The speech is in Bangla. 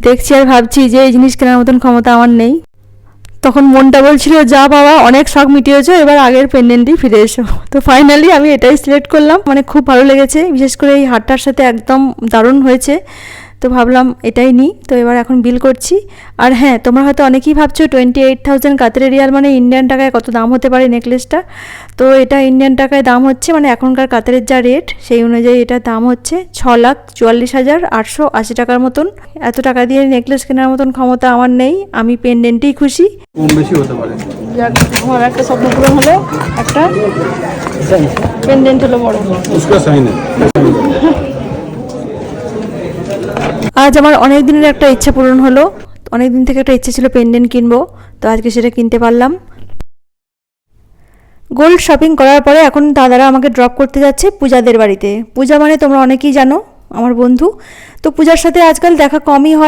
দেখছি আর ভাবছি যে এই জিনিস কেনার মতন ক্ষমতা আমার নেই। তখন মনটা বলছিল যা বাবা অনেক শখ মিটিয়েছো, এবার আগের পেন্ডেন্টই ফিরে এসো। তো ফাইনালি আমি এটাই সিলেক্ট করলাম, মানে খুব ভালো লেগেছে, বিশেষ করে এই হারটার সাথে একদম দারুণ হয়েছে। তো ভাবলাম এটাই নিই। তো এবার এখন বিল করছি। আর হ্যাঁ, তোমরা হয়তো অনেকেই ভাবছো 28,000 কাতারি রিয়াল মানে ইন্ডিয়ান টাকায় কত দাম হতে পারে নেকলেসটা। তো এটা ইন্ডিয়ান টাকায় দাম হচ্ছে, মানে এখনকার কাতারের যা রেট সেই অনুযায়ী এটার দাম হচ্ছে 6,44,880 টাকার মতন। এত টাকা দিয়ে নেকলেস কেনার মতন ক্ষমতা আমার নেই, আমি পেন্ডেন্টেই খুশি। কম বেশি হতে পারে। যাক, আমার একটা স্বপ্ন পূরণ হলো, একটা পেন্ডেন্ট হলো বড়। उसका साइन है। আজ আমার অনেক দিনের একটা ইচ্ছা পূরণ হলো। অনেক দিন থেকে একটা ইচ্ছা ছিল পেন্ডেন্ট কিনবো, তো আজকে সেটা কিনতে পারলাম। গোল্ড শপিং করার পরে এখন দাদারা আমাকে ড্রপ করতে যাচ্ছে পূজাদের বাড়িতে। পূজা মানে তোমরা অনেকেই জানো, আমার বন্ধু। তো পূজার সাথে আজকাল দেখা কমই হয়।